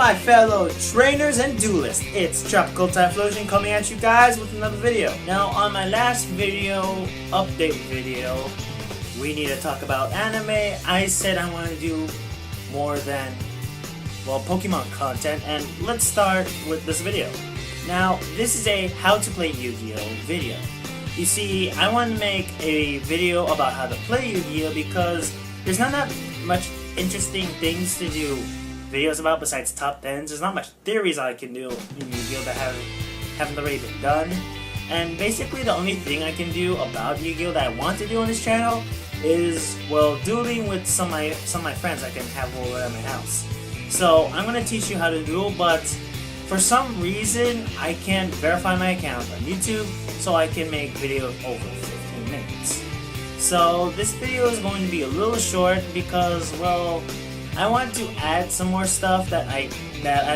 my fellow trainers and duelists, it's Tropical Typhlosion coming at you guys with another video. Now on my last video, update video, we need to talk about anime. I said I want to do more than, well, Pokemon content, and let's start with this video. Now this is a how to play Yu-Gi-Oh video. You see, I want to make a video about how to play Yu-Gi-Oh because there's not that much interesting things to do videos about besides top 10s. There's not much theories I can do in Yu-Gi-Oh that haven't already been done. And basically the only thing I can do about Yu-Gi-Oh that I want to do on this channel is, well, dueling with some of my friends I can have over at my house. So I'm going to teach you how to duel, but for some reason I can't verify my account on YouTube, so I can make videos over 15 minutes. So this video is going to be a little short because, well, I want to add some more stuff that I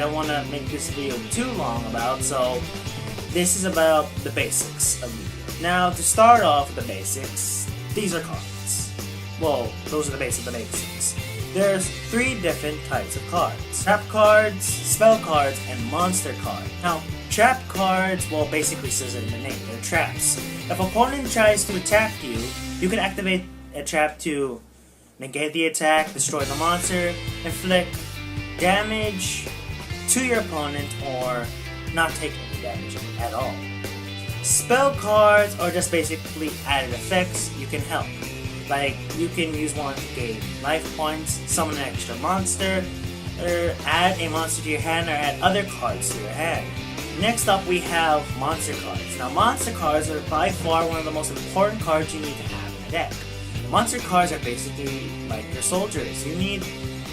don't want to make this video too long about, so this is about the basics of Yu-Gi-Oh. Now, to start off with the basics, these are cards. Well, those are the basics. There's 3 different types of cards: trap cards, spell cards, and monster cards. Now, trap cards, well, basically says it in the name, they're traps. If an opponent tries to attack you, you can activate a trap to negate the attack, destroy the monster, inflict damage to your opponent, or not take any damage at all. Spell cards are just basically added effects you can help. Like, you can use one to gain life points, summon an extra monster, or add a monster to your hand, or add other cards to your hand. Next up, we have monster cards. Now, monster cards are by far one of the most important cards you need to have in a deck. Monster cards are basically like your soldiers. You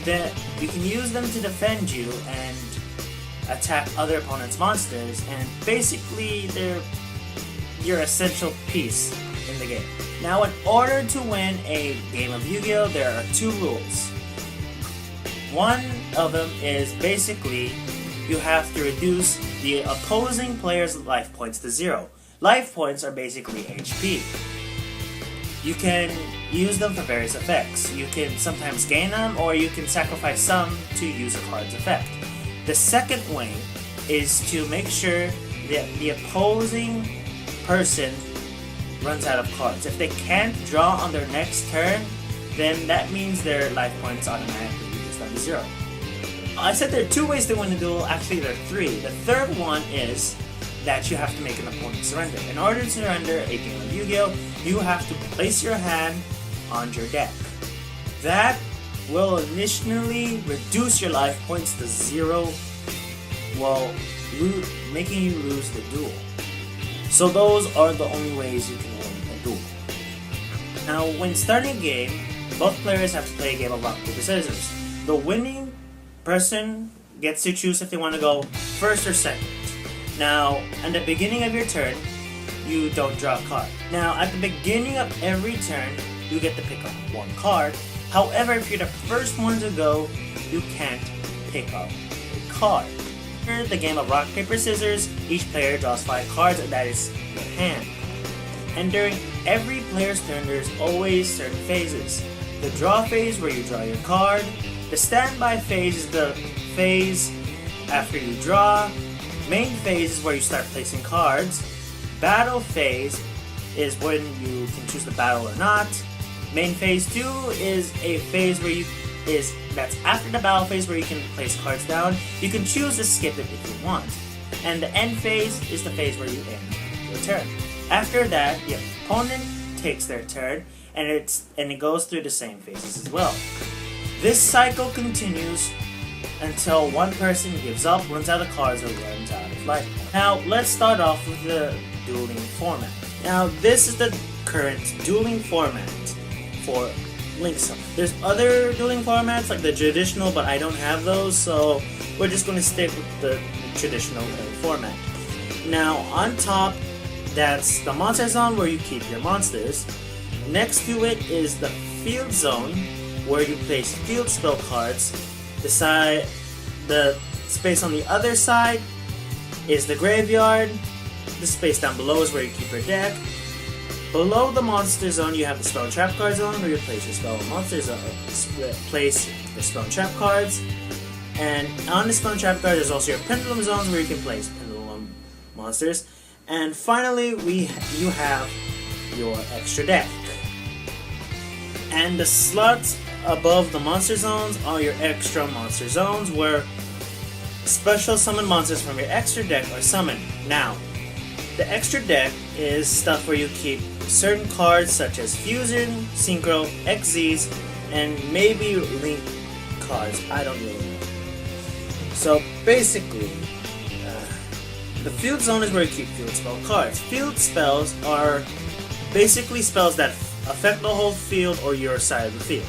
can use them to defend you and attack other opponents' monsters, and basically they're your essential piece in the game. Now, in order to win a game of Yu-Gi-Oh, there are 2 rules. One of them is basically you have to reduce the opposing player's life points to 0. Life points are basically HP. You can use them for various effects. You can sometimes gain them, or you can sacrifice some to use a card's effect. The second way is to make sure that the opposing person runs out of cards. If they can't draw on their next turn, then that means their life points automatically reduce down to 0. I said there are 2 ways to win a duel. Actually, there are 3. The third one is that you have to make an opponent surrender. In order to surrender a game of Yu-Gi-Oh, you have to place your hand on your deck. That will initially reduce your life points to 0, while making you lose the duel. So those are the only ways you can win a duel. Now, when starting a game, both players have to play a game of rock, paper, scissors. The winning person gets to choose if they want to go first or second. Now, at the beginning of your turn, you don't draw a card. Now, at the beginning of every turn, you get to pick up 1 card. However, if you're the first one to go, you can't pick up a card. In the game of rock, paper, scissors, each player draws 5 cards, and that is your hand. And during every player's turn, there's always certain phases. The draw phase, where you draw your card. The standby phase is the phase after you draw. Main phase is where you start placing cards. Battle phase is when you can choose to battle or not. Main phase 2 is a phase where that's after the battle phase, where you can place cards down. You can choose to skip it if you want. And the end phase is the phase where you end your turn. After that, the opponent takes their turn, and it goes through the same phases as well. This cycle continues until one person gives up, runs out of cards, or runs out of life. Now, let's start off with the dueling format. Now, this is the current dueling format for Link's. There's other dueling formats like the traditional, but I don't have those, so we're just going to stick with the traditional format. Now, on top, that's the monster zone, where you keep your monsters. Next to it is the field zone, where you place field spell cards. The space on the other side is the graveyard. The space down below is where you keep your deck. Below the monster zone, you have the spell and trap card zone, where you place your spell and monster zone. Place your spell and trap cards. And on the spelling trap card, there's also your pendulum zones where you can place pendulum monsters. And finally, you have your extra deck. And the slots above the monster zones are your extra monster zones, where special summon monsters from your extra deck are summoned. Now, the extra deck is stuff where you keep certain cards such as Fusion, Synchro, XZs, and maybe Link cards. I don't really know. So basically, the field zone is where you keep field spell cards. Field spells are basically spells that affect the whole field or your side of the field.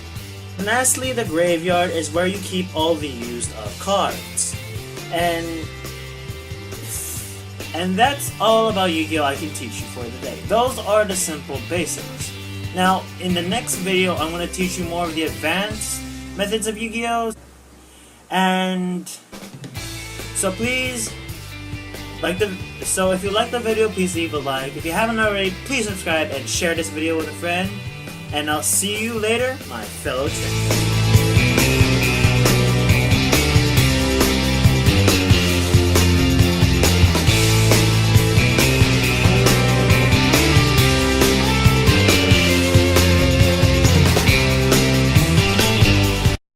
And lastly, the graveyard is where you keep all the used up cards. And that's all about Yu-Gi-Oh! I can teach you for the day. Those are the simple basics. Now, in the next video, I'm going to teach you more of the advanced methods of Yu-Gi-Oh! And so please, if you like the video, please leave a like. If you haven't already, please subscribe and share this video with a friend. And I'll see you later, my fellow trainers.